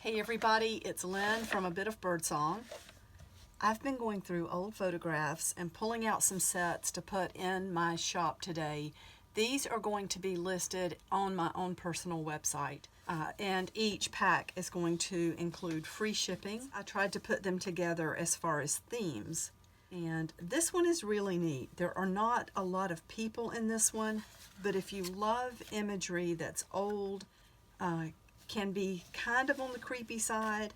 Hey everybody, it's Lynn from A Bit of Birdsong. I've been going through old photographs and pulling out some sets to put in my shop today. These are going to be listed on my own personal website, and each pack is going to include free shipping. I tried to put them together as far as themes, and this one is really neat. There are not a lot of people in this one, but if you love imagery that's old, can be kind of on the creepy side,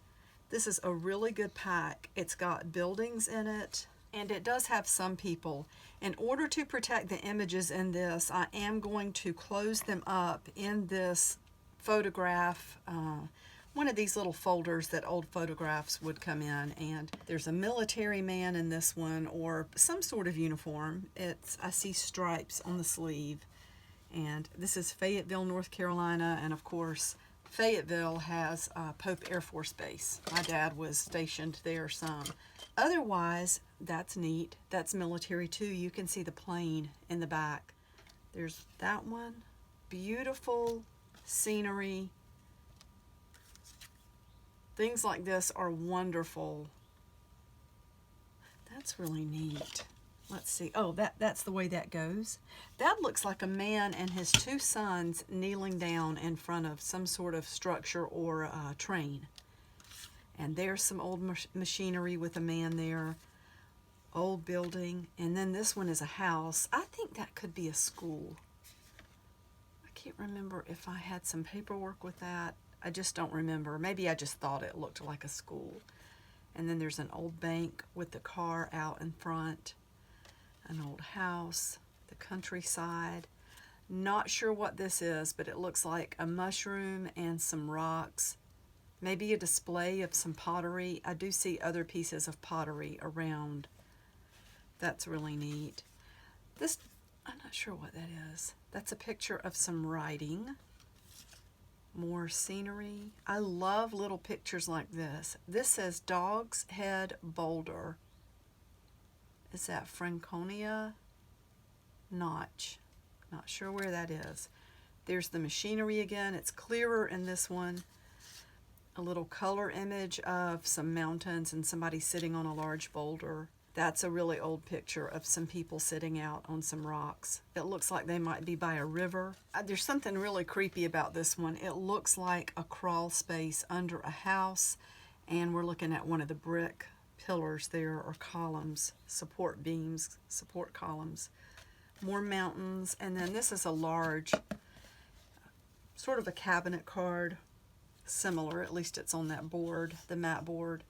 this is a really good pack. It's got buildings in it, and it does have some people. In order to protect the images in this, I am going to close them up in this photograph, one of these little folders that old photographs would come in, and there's a military man in this one, or some sort of uniform. I see stripes on the sleeve, and this is Fayetteville, North Carolina, and of course Fayetteville has Pope Air Force Base. My dad was stationed there some. Otherwise, that's neat. That's military too. You can see the plane in the back. There's that one. Beautiful scenery. Things like this are wonderful. That's really neat. Let's see. Oh, that's the way that goes. That looks like a man and his two sons kneeling down in front of some sort of structure or train. And there's some old machinery with a man there. Old building. And then this one is a house. I think that could be a school. I can't remember if I had some paperwork with that. I just don't remember. Maybe I just thought it looked like a school. And then there's an old bank with the car out in front. An old house, the countryside. Not sure what this is, but it looks like a mushroom and some rocks. Maybe a display of some pottery. I do see other pieces of pottery around. That's really neat. This, I'm not sure what that is. That's a picture of some writing. More scenery. I love little pictures like this. This says Dog's Head Boulder. Is that Franconia Notch? Not sure where that is. There's the machinery again. It's clearer in this one. A little color image of some mountains and somebody sitting on a large boulder. That's a really old picture of some people sitting out on some rocks. It looks like they might be by a river. There's something really creepy about this one. It looks like a crawl space under a house, and we're looking at one of the brick pillars there, or columns, support beams, support columns. More mountains, and then this is a large, sort of a cabinet card, similar, at least it's on that board, the mat board.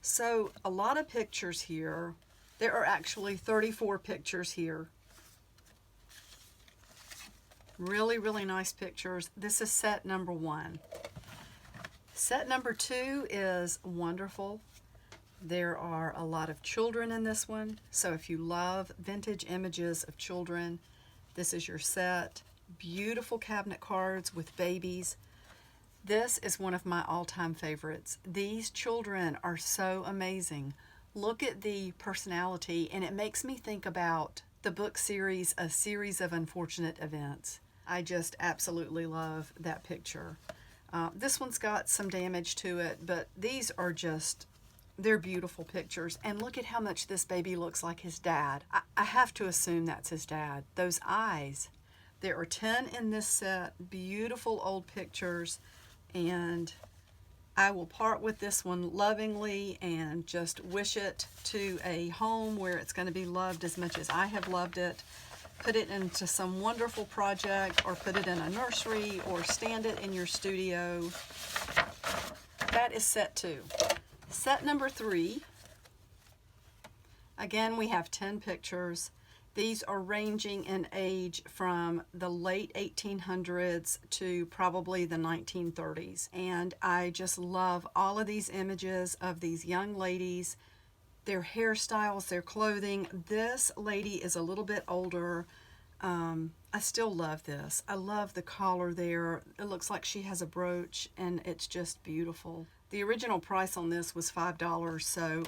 So a lot of pictures here. There are actually 34 pictures here. Really, really nice pictures. This is set number 1. Set number 2 is wonderful. There are a lot of children in this one, so if you love vintage images of children, this is your set. Beautiful cabinet cards with babies. This is one of my all-time favorites. These children are so amazing. Look at the personality, and it makes me think about the book series, A Series of Unfortunate Events. I just absolutely love that picture. This one's got some damage to it, but these are just, they're beautiful pictures. And look at how much this baby looks like his dad. I have to assume that's his dad. Those eyes. There are 10 in this set. Beautiful old pictures. And I will part with this one lovingly and just wish it to a home where it's going to be loved as much as I have loved it. Put it into some wonderful project, or put it in a nursery, or stand it in your studio. That is set 2. Set number 3, again, we have 10 pictures. These are ranging in age from the late 1800s to probably the 1930s. And I just love all of these images of these young ladies, their hairstyles, their clothing. This lady is a little bit older. I still love this. I love the collar there. It looks like she has a brooch, and it's just beautiful. The original price on this was $5, so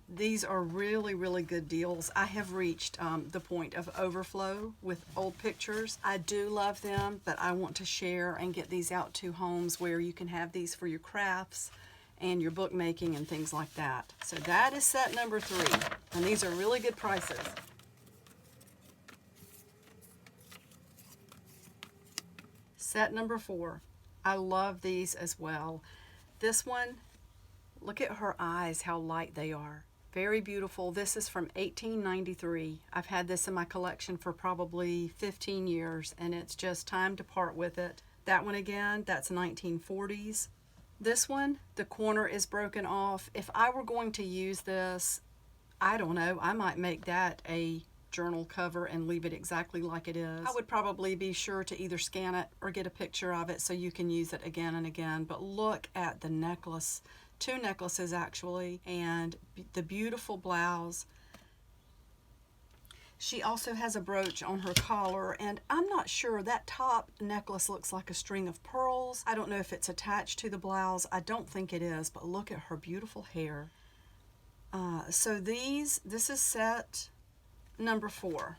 These are really, really good deals. I have reached the point of overflow with old pictures. I do love them, but I want to share and get these out to homes where you can have these for your crafts and your bookmaking and things like that. So that is set number 3, and these are really good prices. Set number 4. I love these as well. This one, look at her eyes, how light they are. Very beautiful. This is from 1893. I've had this in my collection for probably 15 years, and it's just time to part with it. That one again, that's 1940s. This one, the corner is broken off. If I were going to use this, I don't know, I might make that a journal cover and leave it exactly like it is. I would probably be sure to either scan it or get a picture of it so you can use it again and again. But look at the necklace. 2 necklaces actually, and the beautiful blouse. She also has a brooch on her collar, and I'm not sure, that top necklace looks like a string of pearls. I don't know if it's attached to the blouse. I don't think it is, but look at her beautiful hair. So this is set number 4.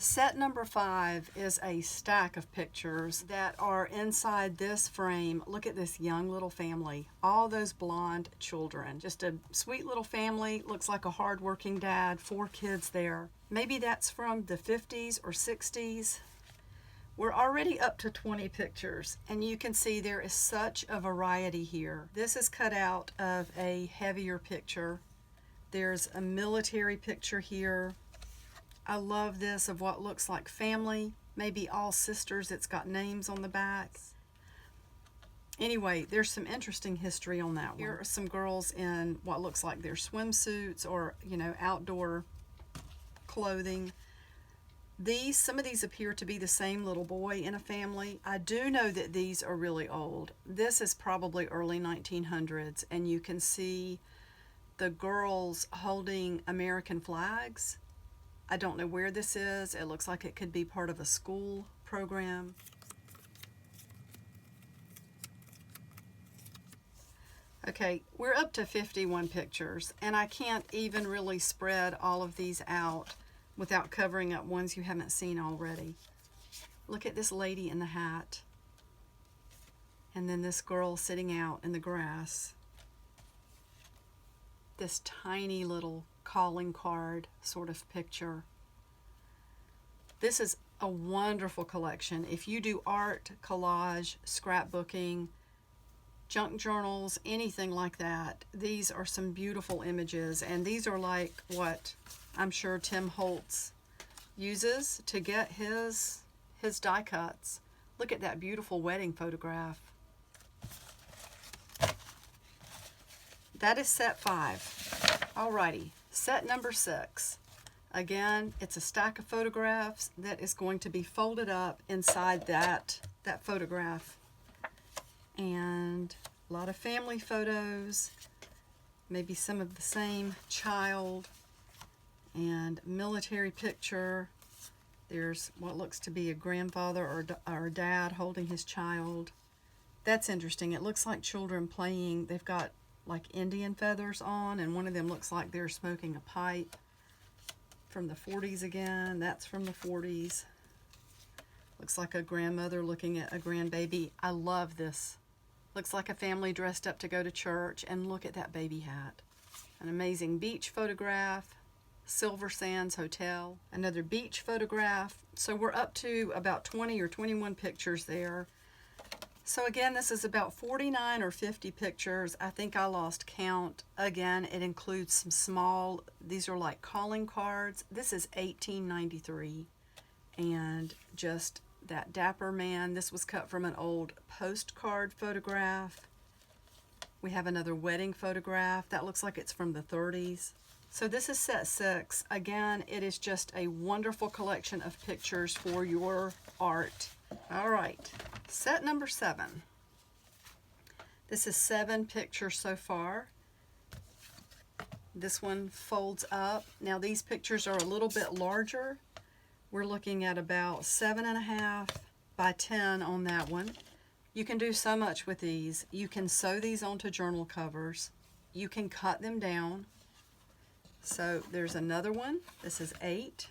Set number 5 is a stack of pictures that are inside this frame. Look at this young little family, all those blonde children. Just a sweet little family, looks like a hard-working dad, 4 kids there. Maybe that's from the 50s or 60s. We're already up to 20 pictures, and you can see there is such a variety here. This is cut out of a heavier picture. There's a military picture here. I love this of what looks like family, maybe all sisters. It's got names on the back. Anyway, there's some interesting history on that one. Here are some girls in what looks like their swimsuits or, you know, outdoor clothing. Some of these appear to be the same little boy in a family. I do know that these are really old. This is probably early 1900s, and you can see the girls holding American flags. I don't know where this is. It looks like it could be part of a school program. Okay, we're up to 51 pictures, and I can't even really spread all of these out without covering up ones you haven't seen already. Look at this lady in the hat, and then this girl sitting out in the grass. This tiny little calling card sort of picture. This is a wonderful collection. If you do art, collage, scrapbooking, junk journals, anything like that, these are some beautiful images, and these are like what I'm sure Tim Holtz uses to get his die cuts. Look at that beautiful wedding photograph. That is set 5. Alrighty, set number 6. Again, it's a stack of photographs that is going to be folded up inside that photograph. And a lot of family photos, maybe some of the same child, and military picture. There's what looks to be a grandfather or dad holding his child. That's interesting. It looks like children playing. They've got like Indian feathers on, and one of them looks like they're smoking a pipe. From the 40s again. That's from the 40s. Looks like a grandmother looking at a grandbaby. I love this. Looks like a family dressed up to go to church, and look at that baby hat. An amazing beach photograph. Silver Sands Hotel. Another beach photograph. So we're up to about 20 or 21 pictures there. So again, this is about 49 or 50 pictures. I think I lost count. Again, it includes some small, these are like calling cards. This is 1893. And just that dapper man. This was cut from an old postcard photograph. We have another wedding photograph. That looks like it's from the 30s. So this is set 6. Again, it is just a wonderful collection of pictures for your art. All right, set number 7. This is 7 pictures so far. This one folds up. Now these pictures are a little bit larger. We're looking at about 7.5 by 10 on that one. You can do so much with these. You can sew these onto journal covers. you can cut them down. So there's another one. This is 8,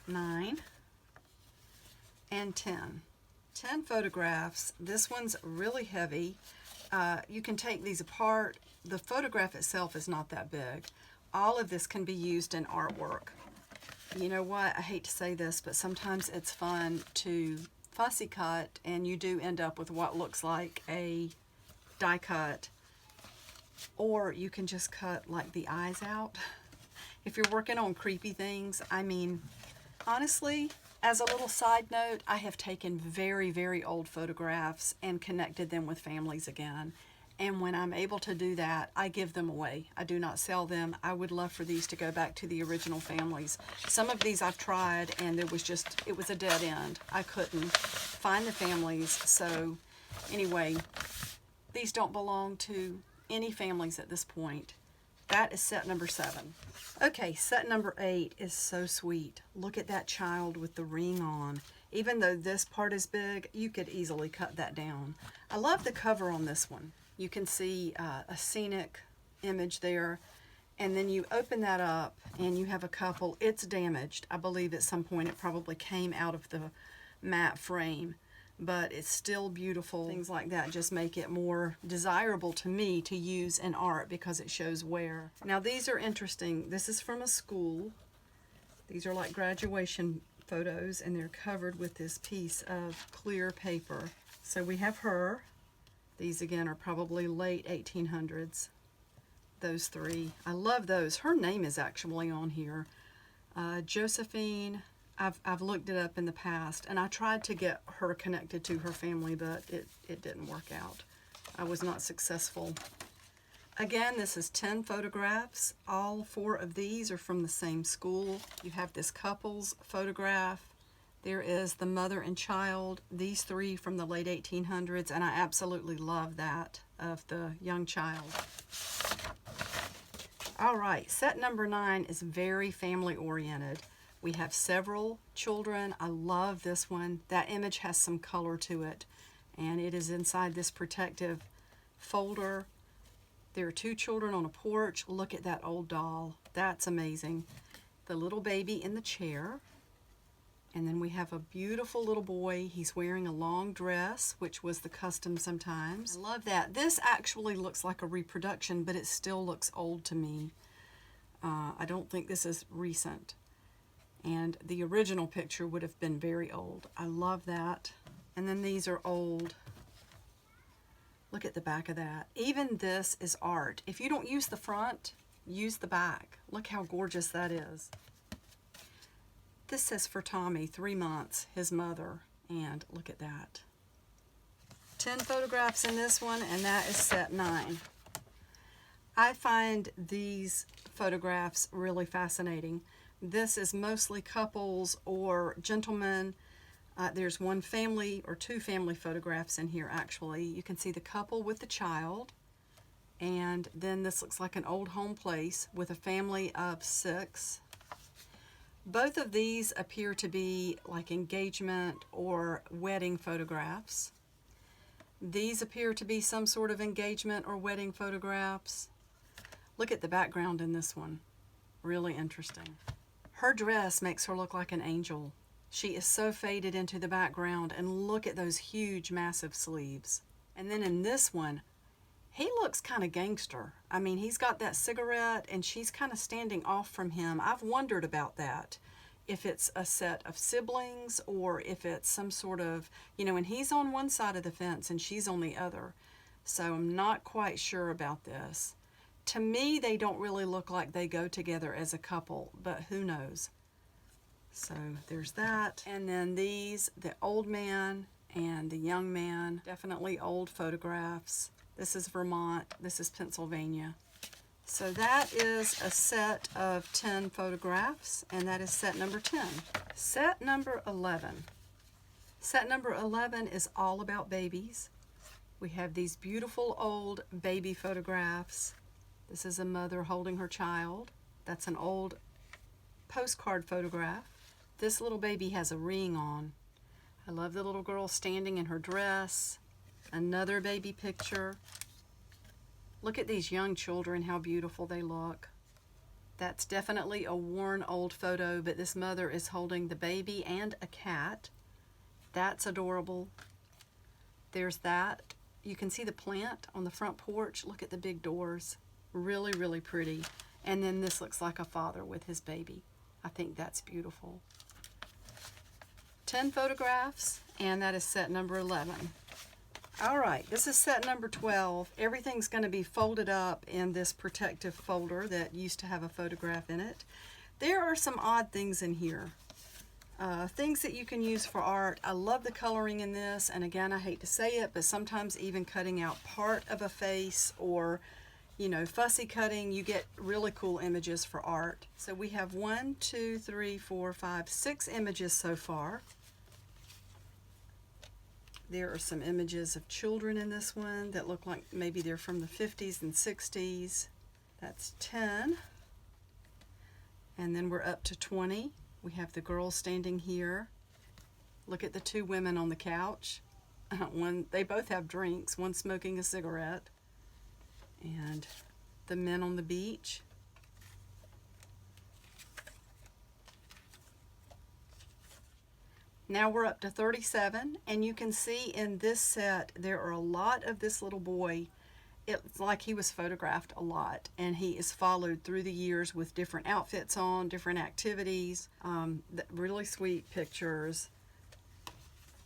9, and 10. 10 photographs. This one's really heavy. You can take these apart. The photograph itself is not that big. All of this can be used in artwork. You know what? I hate to say this, but sometimes it's fun to fussy cut and you do end up with what looks like a die cut. Or you can just cut like the eyes out. If you're working on creepy things, I mean, honestly, as a little side note, I have taken very, very old photographs and connected them with families again. And when I'm able to do that, I give them away. I do not sell them. I would love for these to go back to the original families. Some of these I've tried and it was a dead end. I couldn't find the families. So anyway, these don't belong to any families at this point. That is set number 7. Okay, set number 8 is so sweet. Look at that child with the ring on. Even though this part is big, you could easily cut that down. I love the cover on this one. You can see a scenic image there, and then you open that up and you have a couple. It's damaged. I believe at some point it probably came out of the matte frame, but it's still beautiful. Things like that just make it more desirable to me to use in art because it shows wear. Now these are interesting. This is from a school. These are like graduation photos and they're covered with this piece of clear paper. So we have her. These again are probably late 1800s. Those 3. I love those. Her name is actually on here. Josephine. I've looked it up in the past, and I tried to get her connected to her family, but it didn't work out. I was not successful. Again, this is 10 photographs. All 4 of these are from the same school. You have this couple's photograph. There is the mother and child, these 3 from the late 1800s, and I absolutely love that of the young child. All right, set number 9 is very family oriented. We have several children. I love this one. That image has some color to it, and it is inside this protective folder. There are 2 children on a porch. Look at that old doll. That's amazing. The little baby in the chair. And then we have a beautiful little boy. He's wearing a long dress, which was the custom sometimes. I love that. This actually looks like a reproduction, but it still looks old to me. I don't think this is recent. And the original picture would have been very old. I love that. And then these are old. Look at the back of that. Even this is art. If you don't use the front, use the back. Look how gorgeous that is. This says for Tommy, 3 months, his mother, and look at that. 10 photographs in this one, and that is set 9. I find these photographs really fascinating. This is mostly couples or gentlemen. There's 1 family or 2 family photographs in here actually. You can see the couple with the child, and then this looks like an old home place with a family of 6. Both of these appear to be like engagement or wedding photographs. These appear to be some sort of engagement or wedding photographs. Look at the background in this one. Really interesting. Her dress makes her look like an angel. She is so faded into the background, and look at those huge, massive sleeves. And then in this one, he looks kind of gangster. I mean, he's got that cigarette and she's kind of standing off from him. I've wondered about that. If it's a set of siblings or if it's some sort of, you know, and he's on one side of the fence and she's on the other. So I'm not quite sure about this. To me, they don't really look like they go together as a couple, but who knows. So there's that. And then these, the old man and the young man, definitely old photographs. This is Vermont, this is Pennsylvania. So that is a set of 10 photographs, and that is set number 10. Set number 11. Set number 11 is all about babies. We have these beautiful old baby photographs. This is a mother holding her child. That's an old postcard photograph. This little baby has a ring on. I love the little girl standing in her dress. Another baby picture. Look at these young children, how beautiful they look. That's definitely a worn old photo, but this mother is holding the baby and a cat. That's adorable. There's that. You can see the plant on the front porch. Look at the big doors. Really, really pretty. And then this looks like a father with his baby. I think that's beautiful. 10 photographs, and that is set number 11. All right, this is set number 12. Everything's going to be folded up in this protective folder that used to have a photograph in it. There are some odd things in here. Things that you can use for art. I love the coloring in this, and again, I hate to say it, but sometimes even cutting out part of a face or, you know, fussy cutting, you get really cool images for art. So we have 1, 2, 3, 4, 5, 6 images so far. There are some images of children in this one that look like maybe they're from the 50s and 60s. That's 10. And then we're up to 20. We have the girl standing here. Look at the two women on the couch. They both have drinks, one smoking a cigarette. And the men on the beach. Now we're up to 37, and you can see in this set there are a lot of this little boy. It's like he was photographed a lot, and he is followed through the years with different outfits on, different activities, really sweet pictures.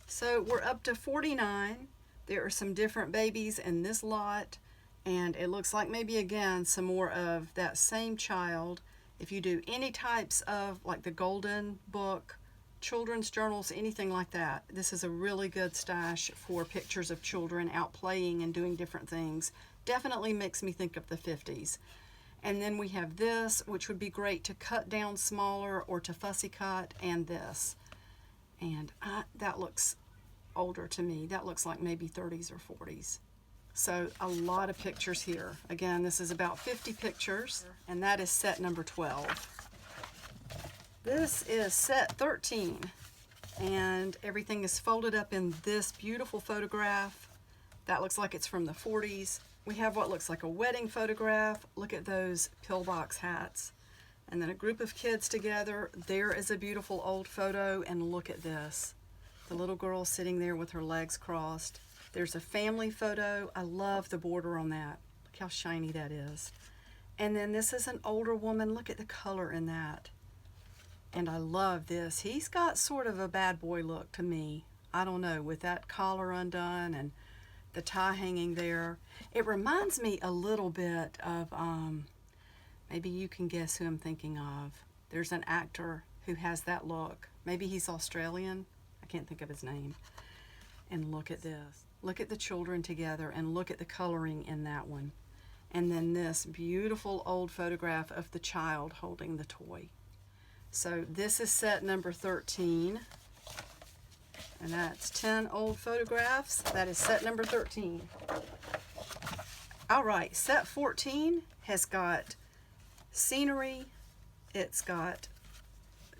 So we're up to 49. There are some different babies in this lot, and it looks like maybe again some more of that same child. If you do any types of like the Golden Book, children's journals, anything like that, this is a really good stash for pictures of children out playing and doing different things. Definitely makes me think of the 50s. And then we have this, which would be great to cut down smaller or to fussy cut, and this. And that looks older to me. That looks like maybe 30s or 40s. So a lot of pictures here. Again, this is about 50 pictures, and that is set number 12. This is set 13, and everything is folded up in this beautiful photograph. That looks like it's from the 40s. We have what looks like a wedding photograph. Look at those pillbox hats. And then a group of kids together. There is a beautiful old photo, and look at this. The little girl sitting there with her legs crossed. There's a family photo. I love the border on that. Look how shiny that is. And then this is an older woman. Look at the color in that. And I love this. He's got sort of a bad boy look to me. I don't know, with that collar undone and the tie hanging there. It reminds me a little bit of, maybe you can guess who I'm thinking of. There's an actor who has that look. Maybe he's Australian. I can't think of his name. And look at this. Look at the children together, and look at the coloring in that one. And then this beautiful old photograph of the child holding the toy. So this is set number 13, and that's 10 old photographs. That is set number 13. All right, set 14 has got scenery. It's got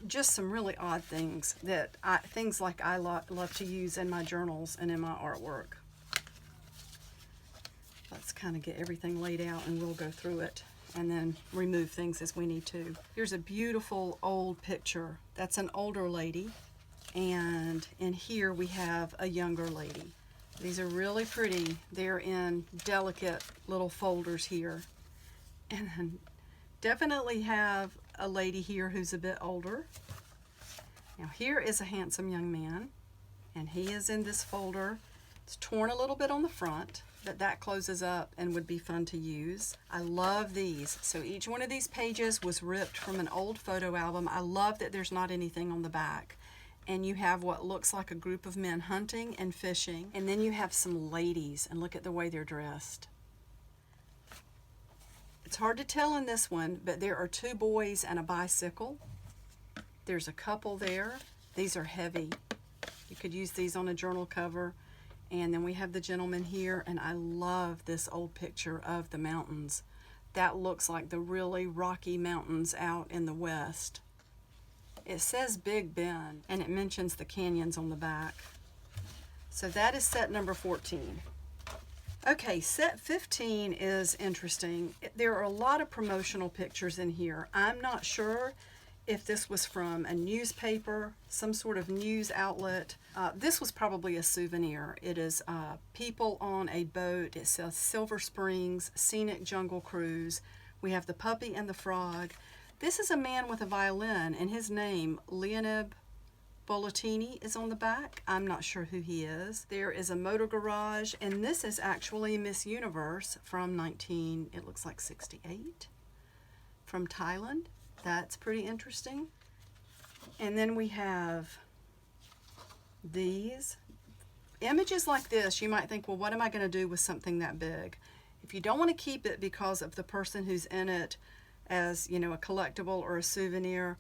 just some really odd things that things like I love to use in my journals and in my artwork. Let's kind of get everything laid out, and we'll go through it and then remove things as we need to. Here's a beautiful old picture. That's an older lady, and in here we have a younger lady. These are really pretty. They're in delicate little folders here. And then definitely have a lady here who's a bit older. Now here is a handsome young man, and he is in this folder. It's torn a little bit on the front, but that closes up and would be fun to use. I love these. So each one of these pages was ripped from an old photo album. I love that there's not anything on the back. And you have what looks like a group of men hunting and fishing. And then you have some ladies, and look at the way they're dressed. It's hard to tell in this one, but there are two boys and a bicycle. There's a couple there. These are heavy. You could use these on a journal cover. And then we have the gentleman here, and I love this old picture of the mountains. That looks like the really rocky mountains out in the west. It says Big Bend, and it mentions the canyons on the back. So that is set number 14. Okay, set 15 is interesting. There are a lot of promotional pictures in here. I'm not sure if this was from a newspaper, some sort of news outlet. This was probably a souvenir. It is people on a boat. It says Silver Springs Scenic Jungle Cruise. We have the puppy and the frog. This is a man with a violin, and his name, Leonid Bolotini, is on the back. I'm not sure who he is. There is a motor garage, and this is actually Miss Universe from it looks like 68, from Thailand. That's pretty interesting. And then we have these images like this. You might think, well, what am I going to do with something that big? If you don't want to keep it because of the person who's in it as, you know, a collectible or a souvenir,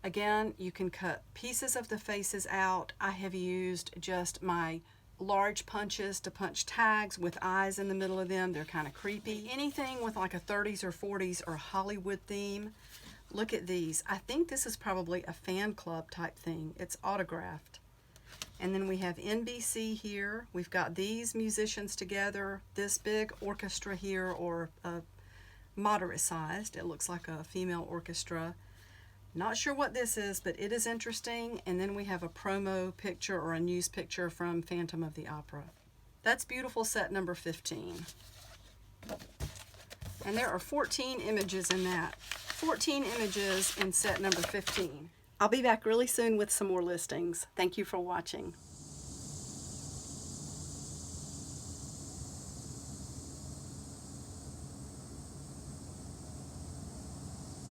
again, you can cut pieces of the faces out. I have used just my large punches to punch tags with eyes in the middle of them. They're kind of creepy. Anything with like a 30s or 40s or Hollywood theme. Look at these. I think this is probably a fan club type thing. It's autographed. And then we have NBC here. We've got these musicians together, this big orchestra here, or moderate sized. It looks like a female orchestra. Not sure what this is, but it is interesting. And then we have a promo picture or a news picture from Phantom of the Opera. That's beautiful set number 15. And there are 14 images in that. 14 images in set number 15. I'll be back really soon with some more listings. Thank you for watching.